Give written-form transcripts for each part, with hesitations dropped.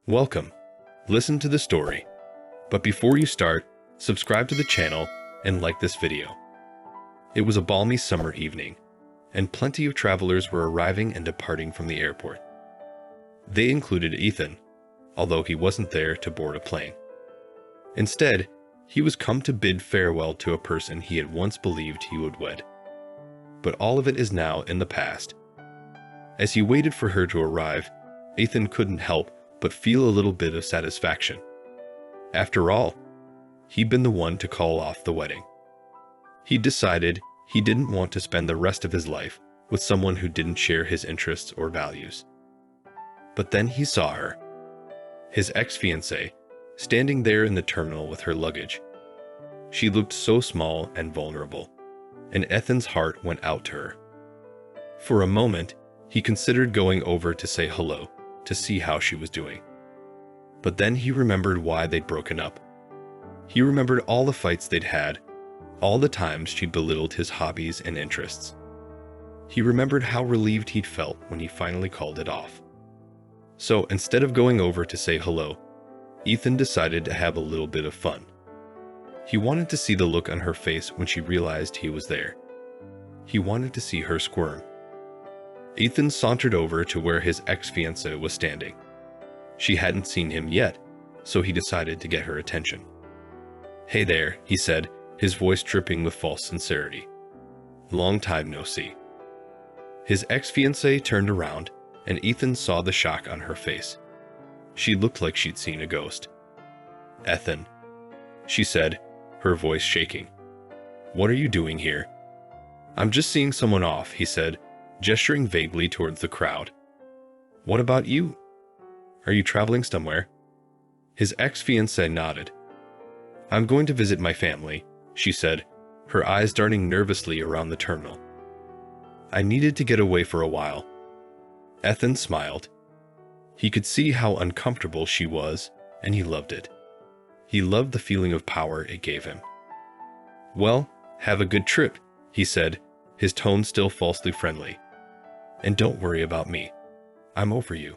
Welcome. Listen to the story. But before you start, subscribe to the channel and like this video. It was a balmy summer evening, and plenty of travelers were arriving and departing from the airport. They included Ethan, although he wasn't there to board a plane. Instead, he was come to bid farewell to a person he had once believed he would wed. But all of it is now in the past. As he waited for her to arrive, Ethan couldn't help but feel a little bit of satisfaction. After all, he'd been the one to call off the wedding. He decided he didn't want to spend the rest of his life with someone who didn't share his interests or values. But then he saw her, his ex-fiancée, standing there in the terminal with her luggage. She looked so small and vulnerable, and Ethan's heart went out to her. For a moment, he considered going over to say hello, to see how she was doing. But then he remembered why they'd broken up. He remembered all the fights they'd had, all the times she'd belittled his hobbies and interests. He remembered how relieved he'd felt when he finally called it off. So instead of going over to say hello, Ethan decided to have a little bit of fun. He wanted to see the look on her face when she realized he was there. He wanted to see her squirm. Ethan sauntered over to where his ex-fiancée was standing. She hadn't seen him yet, so he decided to get her attention. "Hey there," he said, his voice dripping with false sincerity. "Long time no see." His ex-fiancée turned around, and Ethan saw the shock on her face. She looked like she'd seen a ghost. "Ethan," she said, her voice shaking. "What are you doing here?" "I'm just seeing someone off," he said, gesturing vaguely towards the crowd. "What about you? Are you traveling somewhere?" His ex-fiancée nodded. "I'm going to visit my family," she said, her eyes darting nervously around the terminal. "I needed to get away for a while." Ethan smiled. He could see how uncomfortable she was, and he loved it. He loved the feeling of power it gave him. "Well, have a good trip," he said, his tone still falsely friendly. "And don't worry about me. I'm over you."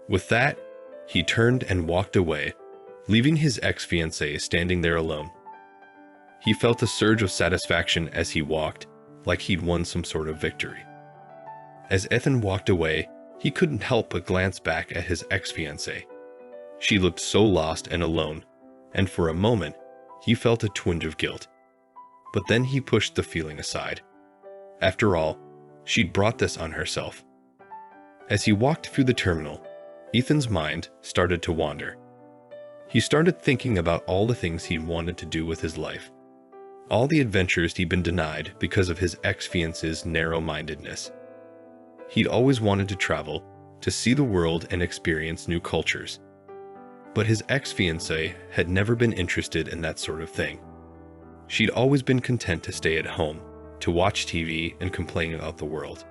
With that, he turned and walked away, leaving his ex-fiancée standing there alone. He felt a surge of satisfaction as he walked, like he'd won some sort of victory. As Ethan walked away, he couldn't help but glance back at his ex-fiancée. She looked so lost and alone, and for a moment, he felt a twinge of guilt. But then he pushed the feeling aside. After all, she'd brought this on herself. As he walked through the terminal, Ethan's mind started to wander. He started thinking about all the things he'd wanted to do with his life, all the adventures he'd been denied because of his ex-fiancée's narrow-mindedness. He'd always wanted to travel, to see the world and experience new cultures. But his ex-fiancée had never been interested in that sort of thing. She'd always been content to stay at home, to watch TV and complain about the world.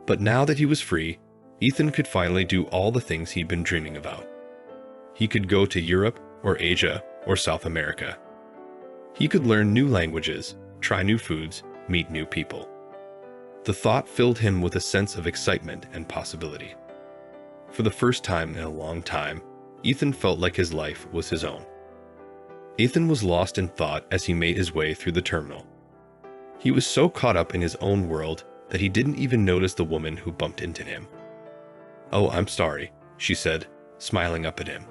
But now that he was free, Ethan could finally do all the things he'd been dreaming about. He could go to Europe or Asia or South America. He could learn new languages, try new foods, meet new people. The thought filled him with a sense of excitement and possibility. For the first time in a long time, Ethan felt like his life was his own. Ethan was lost in thought as he made his way through the terminal. He was so caught up in his own world that he didn't even notice the woman who bumped into him. "Oh, I'm sorry," she said, smiling up at him.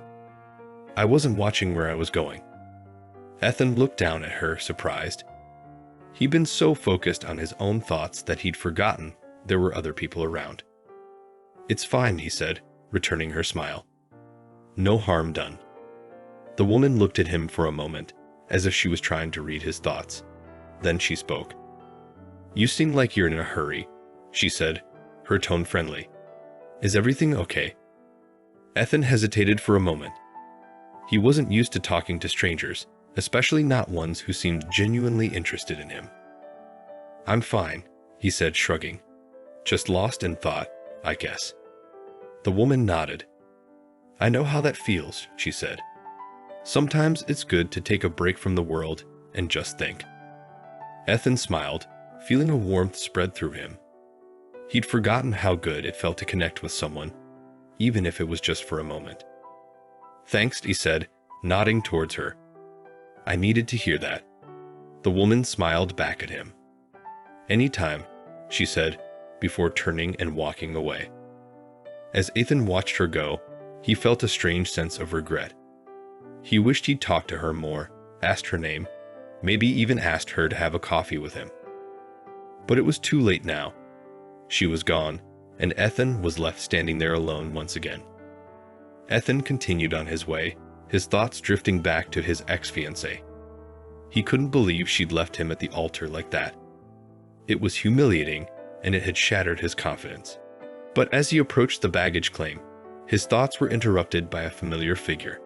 "I wasn't watching where I was going." Ethan looked down at her, surprised. He'd been so focused on his own thoughts that he'd forgotten there were other people around. "It's fine," he said, returning her smile. "No harm done." The woman looked at him for a moment, as if she was trying to read his thoughts. Then she spoke. "You seem like you're in a hurry," she said, her tone friendly. "Is everything okay?" Ethan hesitated for a moment. He wasn't used to talking to strangers, especially not ones who seemed genuinely interested in him. "I'm fine," he said, shrugging. "Just lost in thought, I guess." The woman nodded. "I know how that feels," she said. "Sometimes it's good to take a break from the world and just think." Ethan smiled, feeling a warmth spread through him. He'd forgotten how good it felt to connect with someone, even if it was just for a moment. "Thanks," he said, nodding towards her. "I needed to hear that." The woman smiled back at him. "Anytime," she said, before turning and walking away. As Ethan watched her go, he felt a strange sense of regret. He wished he'd talked to her more, asked her name, maybe even asked her to have a coffee with him. But it was too late now. She was gone, and Ethan was left standing there alone once again. Ethan continued on his way, his thoughts drifting back to his ex-fiancée. He couldn't believe she'd left him at the altar like that. It was humiliating, and it had shattered his confidence. But as he approached the baggage claim, his thoughts were interrupted by a familiar figure.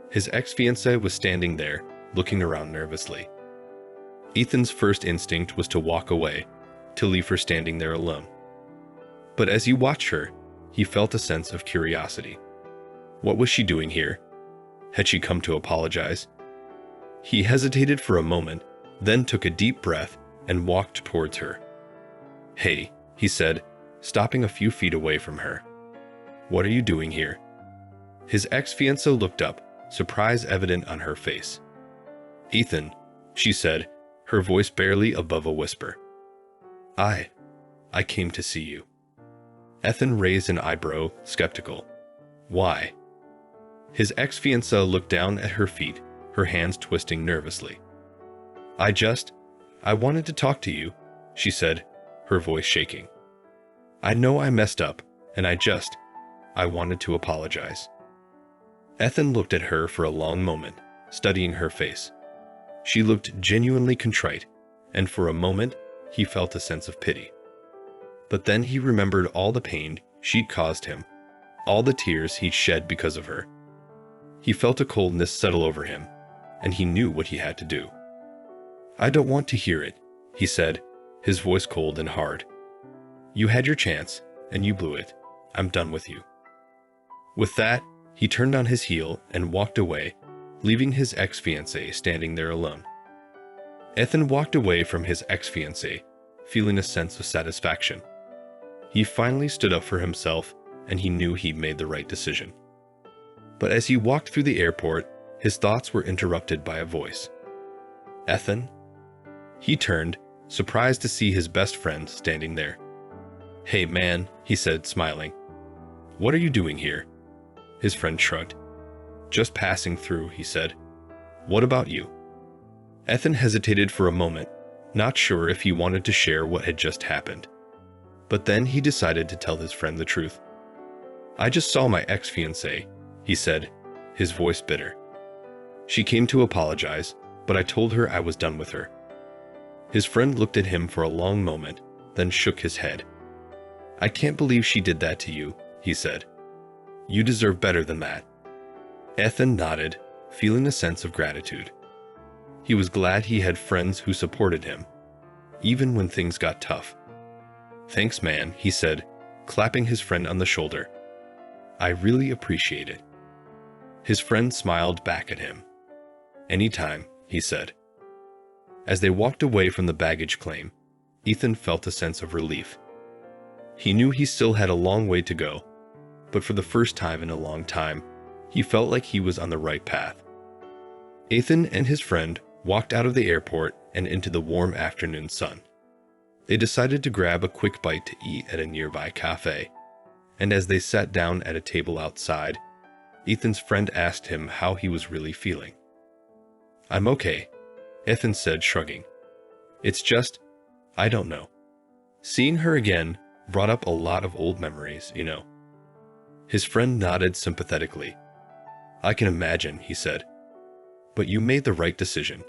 His ex-fiancée was standing there, looking around nervously. Ethan's first instinct was to walk away, to leave her standing there alone. But as he watched her, he felt a sense of curiosity. What was she doing here? Had she come to apologize? He hesitated for a moment, then took a deep breath and walked towards her. "Hey," he said, stopping a few feet away from her. "What are you doing here?" His ex-fiancée looked up, surprise evident on her face. "Ethan," she said, her voice barely above a whisper. I came to see you." Ethan raised an eyebrow, skeptical. "Why?" His ex-fiancée looked down at her feet, her hands twisting nervously. I wanted to talk to you," she said, her voice shaking. "I know I messed up, and I wanted to apologize." Ethan looked at her for a long moment, studying her face. She looked genuinely contrite, and for a moment, he felt a sense of pity. But then he remembered all the pain she'd caused him, all the tears he'd shed because of her. He felt a coldness settle over him, and he knew what he had to do. "I don't want to hear it," he said, his voice cold and hard. "You had your chance, and you blew it. I'm done with you." With that, he turned on his heel and walked away, leaving his ex-fiancée standing there alone. Ethan walked away from his ex-fiancée, feeling a sense of satisfaction. He finally stood up for himself, and he knew he'd made the right decision. But as he walked through the airport, his thoughts were interrupted by a voice. "Ethan?" He turned, surprised to see his best friend standing there. "Hey, man," he said, smiling. "What are you doing here?" His friend shrugged. "Just passing through," he said. "What about you?" Ethan hesitated for a moment, not sure if he wanted to share what had just happened. But then he decided to tell his friend the truth. "I just saw my ex-fiancée," he said, his voice bitter. "She came to apologize, but I told her I was done with her." His friend looked at him for a long moment, then shook his head. "I can't believe she did that to you," he said. "You deserve better than that." Ethan nodded, feeling a sense of gratitude. He was glad he had friends who supported him, even when things got tough. "Thanks, man," he said, clapping his friend on the shoulder. "I really appreciate it." His friend smiled back at him. "Anytime," he said. As they walked away from the baggage claim, Ethan felt a sense of relief. He knew he still had a long way to go, but for the first time in a long time, he felt like he was on the right path. Ethan and his friend walked out of the airport and into the warm afternoon sun. They decided to grab a quick bite to eat at a nearby cafe, and as they sat down at a table outside, Ethan's friend asked him how he was really feeling. "I'm okay," Ethan said, shrugging. "It's just, I don't know. Seeing her again brought up a lot of old memories, you know." His friend nodded sympathetically. "I can imagine," he said. "But you made the right decision.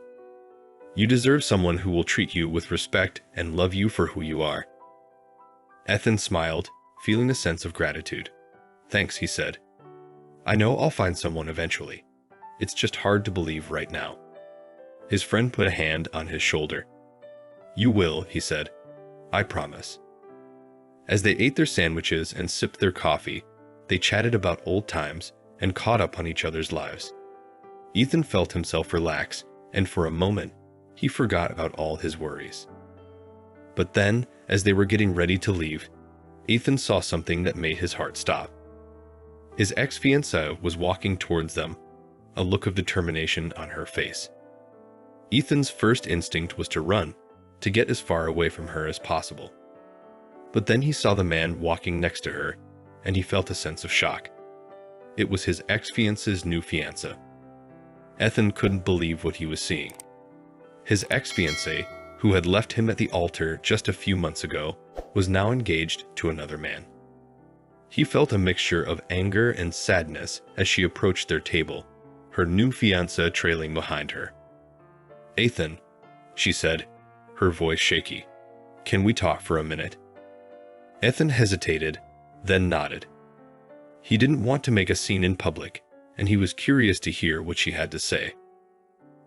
You deserve someone who will treat you with respect and love you for who you are." Ethan smiled, feeling a sense of gratitude. "Thanks," he said. "I know I'll find someone eventually. It's just hard to believe right now." His friend put a hand on his shoulder. "You will," he said. "I promise." As they ate their sandwiches and sipped their coffee, they chatted about old times and caught up on each other's lives. Ethan felt himself relax, and for a moment, he forgot about all his worries. But then, as they were getting ready to leave, Ethan saw something that made his heart stop. His ex-fiancée was walking towards them, a look of determination on her face. Ethan's first instinct was to run, to get as far away from her as possible. But then he saw the man walking next to her, and he felt a sense of shock. It was his ex-fiancée's new fiancé. Ethan couldn't believe what he was seeing. His ex-fiancée, who had left him at the altar just a few months ago, was now engaged to another man. He felt a mixture of anger and sadness as she approached their table, her new fiancé trailing behind her. "Ethan," she said, her voice shaky, "can we talk for a minute?" Ethan hesitated, then nodded. He didn't want to make a scene in public, and he was curious to hear what she had to say.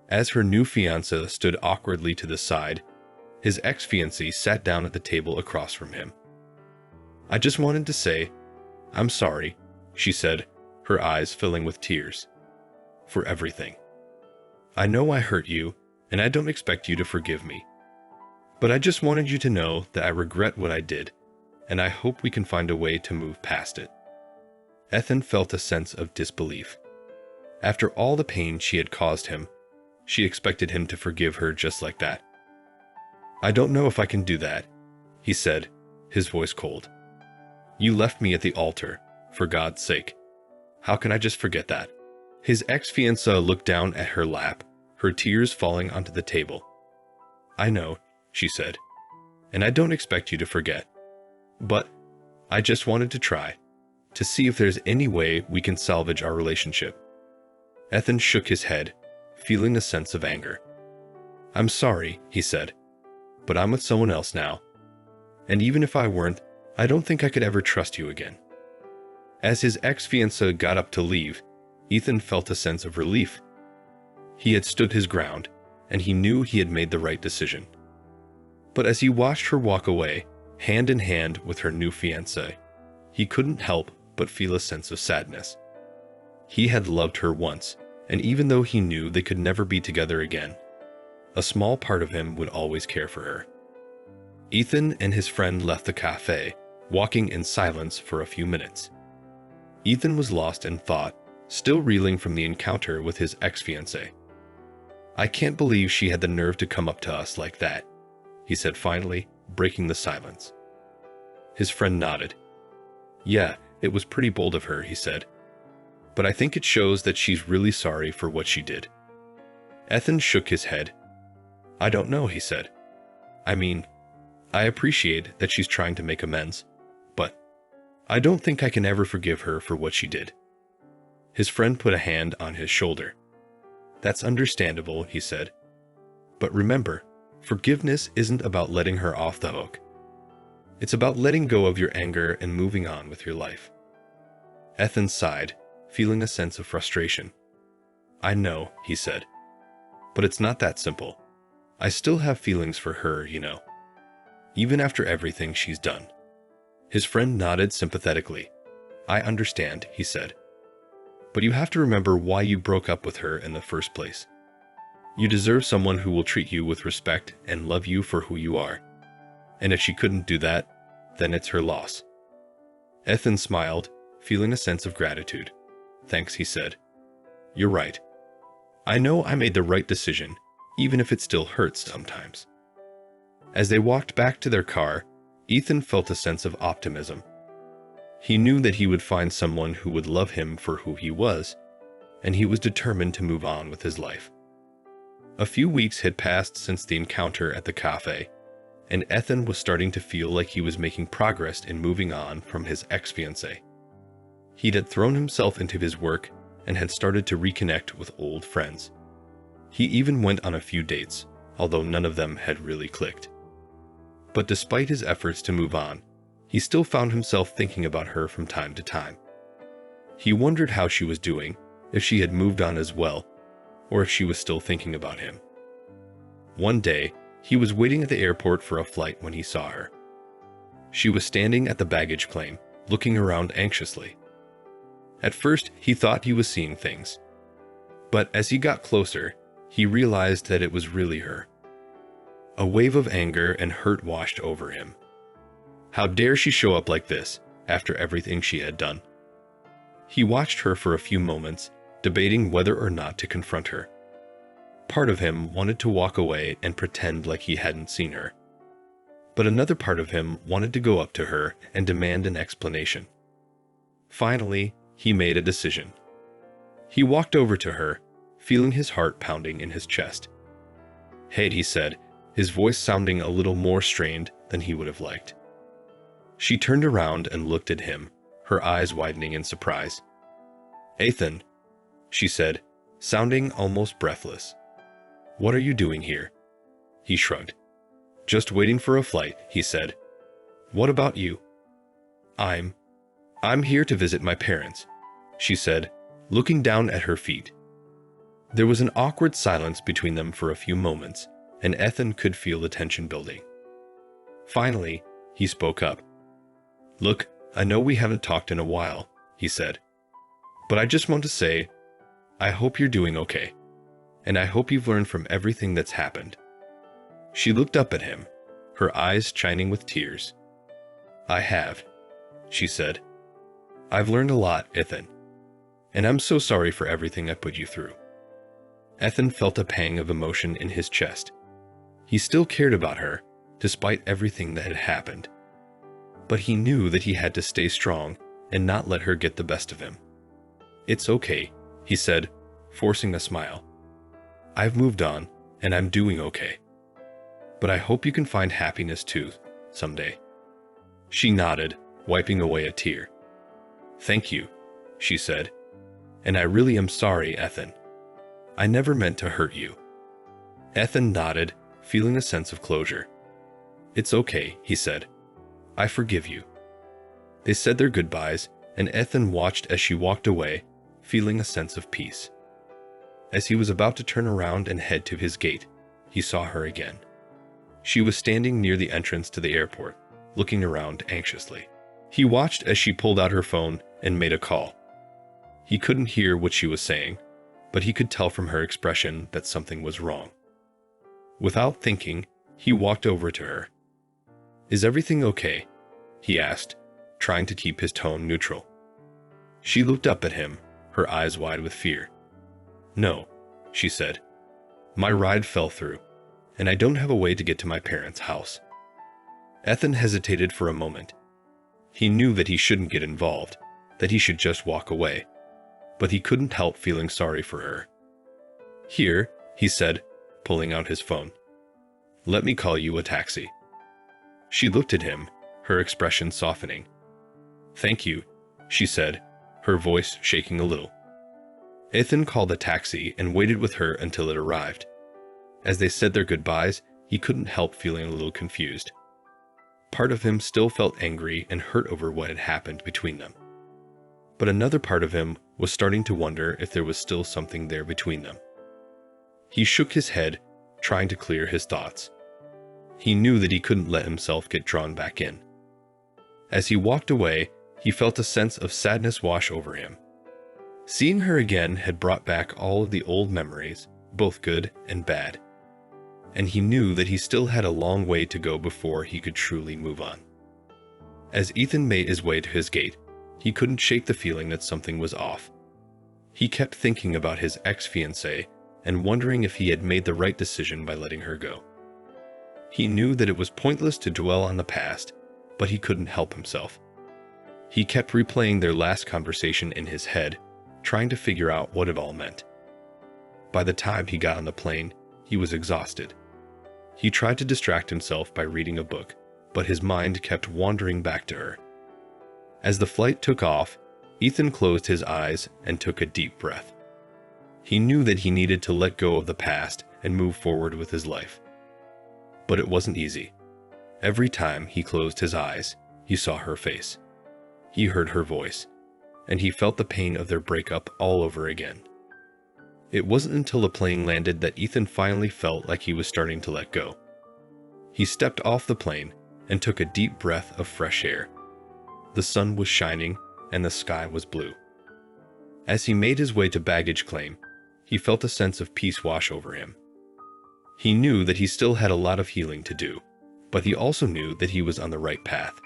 As her new fiancé stood awkwardly to the side, his ex-fiancée sat down at the table across from him. "I just wanted to say, I'm sorry," she said, her eyes filling with tears, "for everything. I know I hurt you, and I don't expect you to forgive me. But I just wanted you to know that I regret what I did, and I hope we can find a way to move past it." Ethan felt a sense of disbelief. After all the pain she had caused him, she expected him to forgive her just like that. "I don't know if I can do that," he said, his voice cold. "You left me at the altar, for God's sake. How can I just forget that?" His ex-fiancée looked down at her lap, her tears falling onto the table. "I know," she said, "and I don't expect you to forget. But I just wanted to try, to see if there's any way we can salvage our relationship." Ethan shook his head, feeling a sense of anger. "I'm sorry," he said, "but I'm with someone else now. And even if I weren't, I don't think I could ever trust you again." As his ex-fiancée got up to leave, Ethan felt a sense of relief. He had stood his ground, and he knew he had made the right decision. But as he watched her walk away, hand in hand with her new fiancé, he couldn't help but feel a sense of sadness. He had loved her once, and even though he knew they could never be together again, a small part of him would always care for her. Ethan and his friend left the cafe, walking in silence for a few minutes. Ethan was lost in thought, still reeling from the encounter with his ex-fiancée. "I can't believe she had the nerve to come up to us like that," he said finally, breaking the silence. His friend nodded. "Yeah, it was pretty bold of her," he said. "But I think it shows that she's really sorry for what she did." Ethan shook his head. "I don't know," he said. "I mean, I appreciate that she's trying to make amends, but I don't think I can ever forgive her for what she did." His friend put a hand on his shoulder. "That's understandable," he said. "But remember, forgiveness isn't about letting her off the hook. It's about letting go of your anger and moving on with your life." Ethan sighed, feeling a sense of frustration. "I know," he said, "but it's not that simple. I still have feelings for her, you know. Even after everything she's done." His friend nodded sympathetically. "I understand," he said. "But you have to remember why you broke up with her in the first place. You deserve someone who will treat you with respect and love you for who you are. And if she couldn't do that, then it's her loss." Ethan smiled, feeling a sense of gratitude. "Thanks," he said. "You're right. I know I made the right decision, even if it still hurts sometimes." As they walked back to their car, Ethan felt a sense of optimism. He knew that he would find someone who would love him for who he was, and he was determined to move on with his life. A few weeks had passed since the encounter at the cafe, and Ethan was starting to feel like he was making progress in moving on from his ex-fiancée. He had thrown himself into his work and had started to reconnect with old friends. He even went on a few dates, although none of them had really clicked. But despite his efforts to move on, he still found himself thinking about her from time to time. He wondered how she was doing, if she had moved on as well, or if she was still thinking about him. One day, he was waiting at the airport for a flight when he saw her. She was standing at the baggage claim, looking around anxiously. At first, he thought he was seeing things. But as he got closer, he realized that it was really her. A wave of anger and hurt washed over him. How dare she show up like this, after everything she had done? He watched her for a few moments, debating whether or not to confront her. Part of him wanted to walk away and pretend like he hadn't seen her. But another part of him wanted to go up to her and demand an explanation. Finally, he made a decision. He walked over to her, feeling his heart pounding in his chest. "Hey," he said, his voice sounding a little more strained than he would have liked. She turned around and looked at him, her eyes widening in surprise. "Ethan," she said, sounding almost breathless. "What are you doing here?" He shrugged. "Just waiting for a flight," he said. "What about you?" I'm here to visit my parents," she said, looking down at her feet. There was an awkward silence between them for a few moments, and Ethan could feel the tension building. Finally, he spoke up. "Look, I know we haven't talked in a while," he said. "But I just want to say, I hope you're doing okay. And I hope you've learned from everything that's happened." She looked up at him, her eyes shining with tears. "I have," she said. "I've learned a lot, Ethan. And I'm so sorry for everything I put you through." Ethan felt a pang of emotion in his chest. He still cared about her, despite everything that had happened. But he knew that he had to stay strong and not let her get the best of him. "It's okay," he said, forcing a smile. "I've moved on, and I'm doing okay. But I hope you can find happiness too, someday." She nodded, wiping away a tear. "Thank you," she said. "And I really am sorry, Ethan. I never meant to hurt you." Ethan nodded, feeling a sense of closure. "It's okay," he said. "I forgive you." They said their goodbyes, and Ethan watched as she walked away, feeling a sense of peace. As he was about to turn around and head to his gate, he saw her again. She was standing near the entrance to the airport, looking around anxiously. He watched as she pulled out her phone and made a call. He couldn't hear what she was saying, but he could tell from her expression that something was wrong. Without thinking, he walked over to her. "Is everything okay?" he asked, trying to keep his tone neutral. She looked up at him, her eyes wide with fear. "No," she said. "My ride fell through, and I don't have a way to get to my parents' house." Ethan hesitated for a moment. He knew that he shouldn't get involved, that he should just walk away, but he couldn't help feeling sorry for her. "Here," he said, pulling out his phone. "Let me call you a taxi." She looked at him, her expression softening. "Thank you," she said, her voice shaking a little. Ethan called a taxi and waited with her until it arrived. As they said their goodbyes, he couldn't help feeling a little confused. Part of him still felt angry and hurt over what had happened between them. But another part of him was starting to wonder if there was still something there between them. He shook his head, trying to clear his thoughts. He knew that he couldn't let himself get drawn back in. As he walked away, he felt a sense of sadness wash over him. Seeing her again had brought back all of the old memories, both good and bad. And he knew that he still had a long way to go before he could truly move on. As Ethan made his way to his gate, he couldn't shake the feeling that something was off. He kept thinking about his ex-fiancée and wondering if he had made the right decision by letting her go. He knew that it was pointless to dwell on the past, but he couldn't help himself. He kept replaying their last conversation in his head, trying to figure out what it all meant. By the time he got on the plane, he was exhausted. He tried to distract himself by reading a book, but his mind kept wandering back to her. As the flight took off, Ethan closed his eyes and took a deep breath. He knew that he needed to let go of the past and move forward with his life. But it wasn't easy. Every time he closed his eyes, he saw her face. He heard her voice, and he felt the pain of their breakup all over again. It wasn't until the plane landed that Ethan finally felt like he was starting to let go. He stepped off the plane and took a deep breath of fresh air. The sun was shining and the sky was blue. As he made his way to baggage claim, he felt a sense of peace wash over him. He knew that he still had a lot of healing to do, but he also knew that he was on the right path.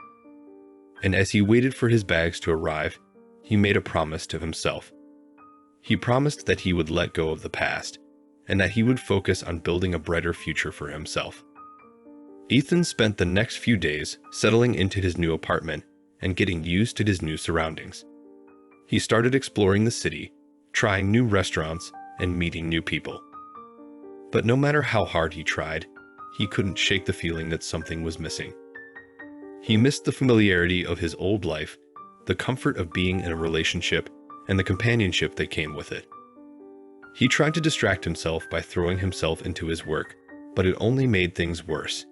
And as he waited for his bags to arrive, he made a promise to himself. He promised that he would let go of the past, and that he would focus on building a brighter future for himself. Ethan spent the next few days settling into his new apartment and getting used to his new surroundings. He started exploring the city, trying new restaurants, and meeting new people. But no matter how hard he tried, he couldn't shake the feeling that something was missing. He missed the familiarity of his old life, the comfort of being in a relationship, and the companionship that came with it. He tried to distract himself by throwing himself into his work, but it only made things worse.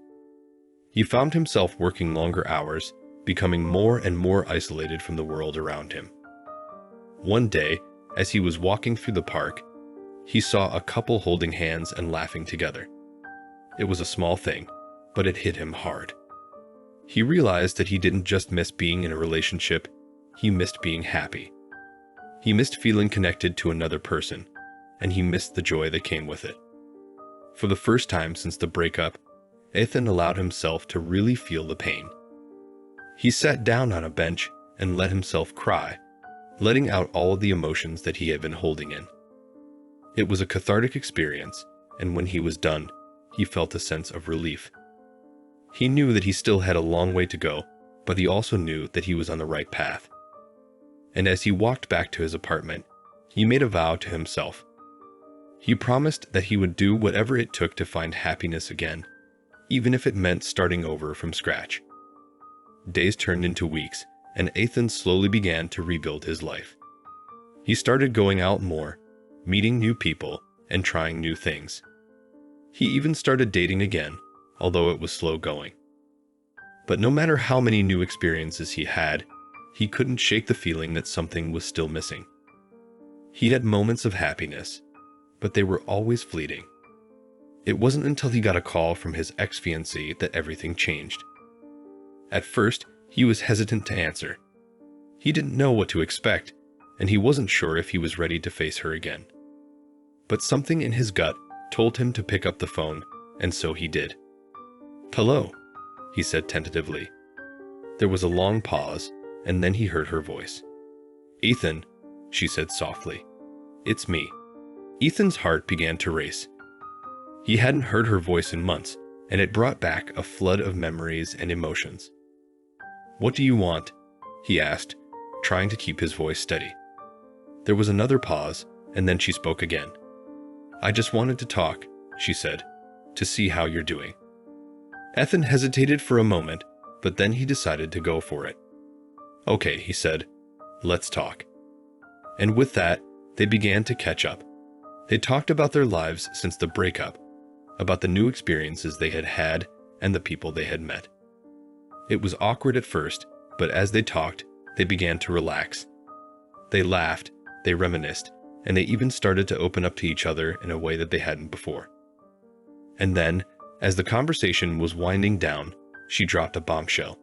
He found himself working longer hours, becoming more and more isolated from the world around him. One day, as he was walking through the park, he saw a couple holding hands and laughing together. It was a small thing, but it hit him hard. He realized that he didn't just miss being in a relationship, he missed being happy. He missed feeling connected to another person, and he missed the joy that came with it. For the first time since the breakup, Ethan allowed himself to really feel the pain. He sat down on a bench and let himself cry, letting out all of the emotions that he had been holding in. It was a cathartic experience, and when he was done, he felt a sense of relief. He knew that he still had a long way to go, but he also knew that he was on the right path. And as he walked back to his apartment, he made a vow to himself. He promised that he would do whatever it took to find happiness again, even if it meant starting over from scratch. Days turned into weeks, and Ethan slowly began to rebuild his life. He started going out more, meeting new people, and trying new things. He even started dating again, although it was slow going. But no matter how many new experiences he had, he couldn't shake the feeling that something was still missing. He had moments of happiness, but they were always fleeting. It wasn't until he got a call from his ex-fiancée that everything changed. At first, he was hesitant to answer. He didn't know what to expect, and he wasn't sure if he was ready to face her again. But something in his gut told him to pick up the phone, and so he did. "Hello," he said tentatively. There was a long pause, and then he heard her voice. "Ethan," she said softly. "It's me." Ethan's heart began to race. He hadn't heard her voice in months, and it brought back a flood of memories and emotions. "What do you want?" he asked, trying to keep his voice steady. There was another pause, and then she spoke again. "I just wanted to talk," she said, "to see how you're doing." Ethan hesitated for a moment, but then he decided to go for it. "Okay," he said, "let's talk." And with that, they began to catch up. They talked about their lives since the breakup, about the new experiences they had had and the people they had met. It was awkward at first, but as they talked, they began to relax. They laughed, they reminisced, and they even started to open up to each other in a way that they hadn't before. And then, as the conversation was winding down, she dropped a bombshell.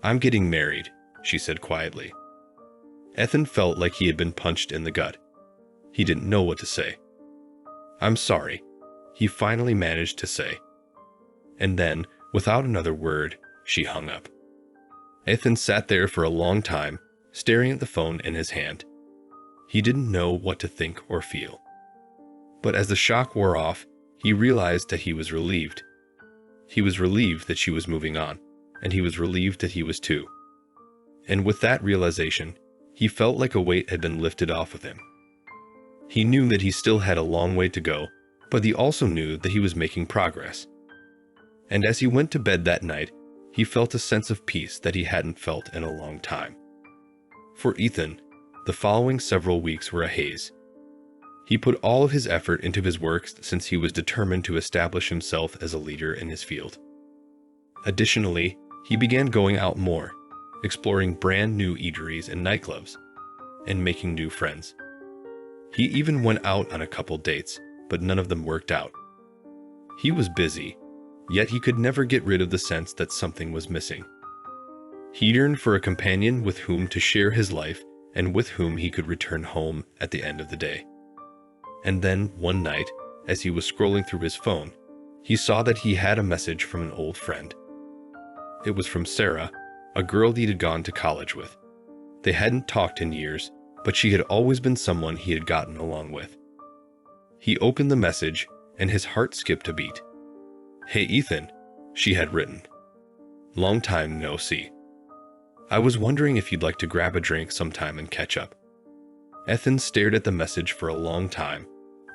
"I'm getting married," she said quietly. Ethan felt like he had been punched in the gut. He didn't know what to say. "I'm sorry," he finally managed to say. And then, without another word, she hung up. Ethan sat there for a long time, staring at the phone in his hand. He didn't know what to think or feel. But as the shock wore off, he realized that he was relieved. He was relieved that she was moving on, and he was relieved that he was too. And with that realization, he felt like a weight had been lifted off of him. He knew that he still had a long way to go, but he also knew that he was making progress. And as he went to bed that night, he felt a sense of peace that he hadn't felt in a long time. For Ethan, the following several weeks were a haze. He put all of his effort into his work since he was determined to establish himself as a leader in his field. Additionally, he began going out more, exploring brand new eateries and nightclubs, and making new friends. He even went out on a couple dates, but none of them worked out. He was busy, yet he could never get rid of the sense that something was missing. He yearned for a companion with whom to share his life and with whom he could return home at the end of the day. And then, one night, as he was scrolling through his phone, he saw that he had a message from an old friend. It was from Sarah, a girl he had gone to college with. They hadn't talked in years, but she had always been someone he had gotten along with. He opened the message, and his heart skipped a beat. "Hey Ethan," she had written. "Long time no see. I was wondering if you'd like to grab a drink sometime and catch up." Ethan stared at the message for a long time,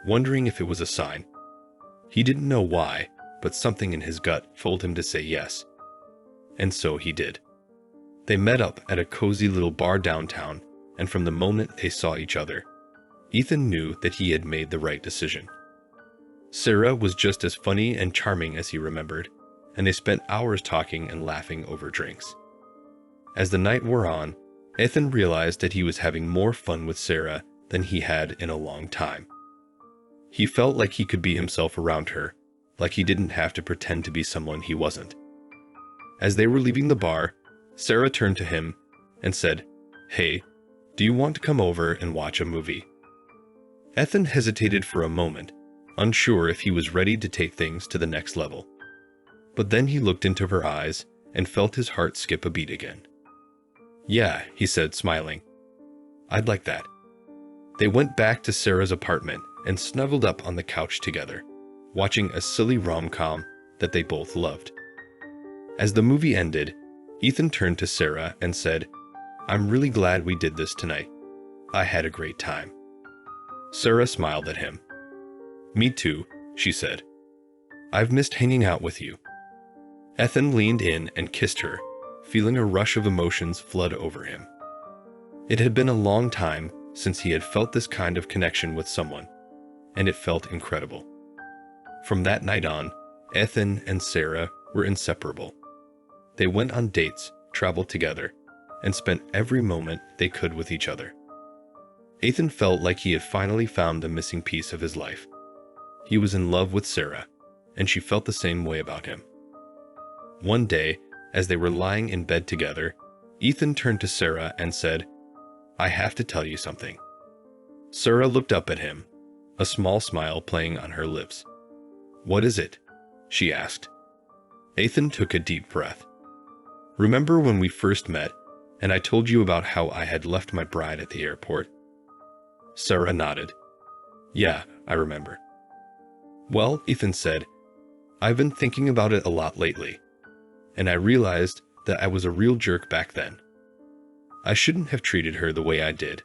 wondering if it was a sign. He didn't know why, but something in his gut told him to say yes. And so he did. They met up at a cozy little bar downtown, and from the moment they saw each other, Ethan knew that he had made the right decision. Sarah was just as funny and charming as he remembered, and they spent hours talking and laughing over drinks. As the night wore on, Ethan realized that he was having more fun with Sarah than he had in a long time. He felt like he could be himself around her, like he didn't have to pretend to be someone he wasn't. As they were leaving the bar, Sarah turned to him and said, "Hey, do you want to come over and watch a movie?" Ethan hesitated for a moment, unsure if he was ready to take things to the next level. But then he looked into her eyes and felt his heart skip a beat again. "Yeah," he said, smiling. "I'd like that." They went back to Sarah's apartment and snuggled up on the couch together, watching a silly rom-com that they both loved. As the movie ended, Ethan turned to Sarah and said, "I'm really glad we did this tonight. I had a great time." Sarah smiled at him. "Me too," she said. "I've missed hanging out with you." Ethan leaned in and kissed her, feeling a rush of emotions flood over him. It had been a long time since he had felt this kind of connection with someone, and it felt incredible. From that night on, Ethan and Sarah were inseparable. They went on dates, traveled together, and spent every moment they could with each other. Ethan felt like he had finally found the missing piece of his life. He was in love with Sarah, and she felt the same way about him. One day, as they were lying in bed together, Ethan turned to Sarah and said, "I have to tell you something." Sarah looked up at him, a small smile playing on her lips. "What is it?" she asked. Ethan took a deep breath. "Remember when we first met, and I told you about how I had left my bride at the airport?" Sarah nodded. "Yeah, I remember." "Well," Ethan said, "I've been thinking about it a lot lately, and I realized that I was a real jerk back then. I shouldn't have treated her the way I did,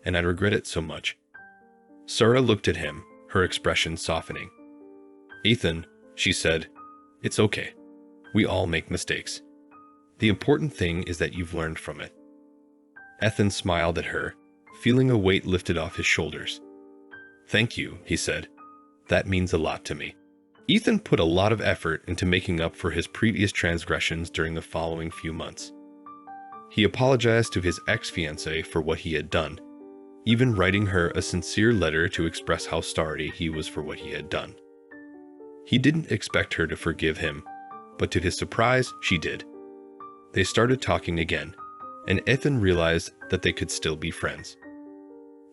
and I regret it so much." Sarah looked at him, her expression softening. "Ethan," she said, "it's okay. We all make mistakes. The important thing is that you've learned from it." Ethan smiled at her, feeling a weight lifted off his shoulders. "Thank you," he said. "That means a lot to me." Ethan put a lot of effort into making up for his previous transgressions during the following few months. He apologized to his ex-fiancée for what he had done, even writing her a sincere letter to express how sorry he was for what he had done. He didn't expect her to forgive him, but to his surprise, she did. They started talking again, and Ethan realized that they could still be friends.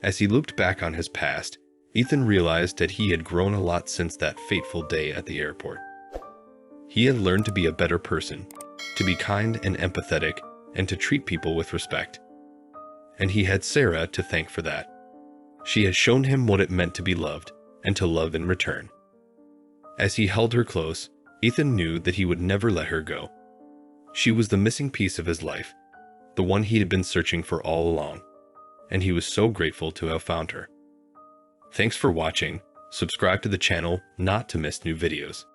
As he looked back on his past, Ethan realized that he had grown a lot since that fateful day at the airport. He had learned to be a better person, to be kind and empathetic, and to treat people with respect. And he had Sarah to thank for that. She had shown him what it meant to be loved and to love in return. As he held her close, Ethan knew that he would never let her go. She was the missing piece of his life, the one he had been searching for all along, and he was so grateful to have found her. Thanks for watching. Subscribe to the channel not to miss new videos.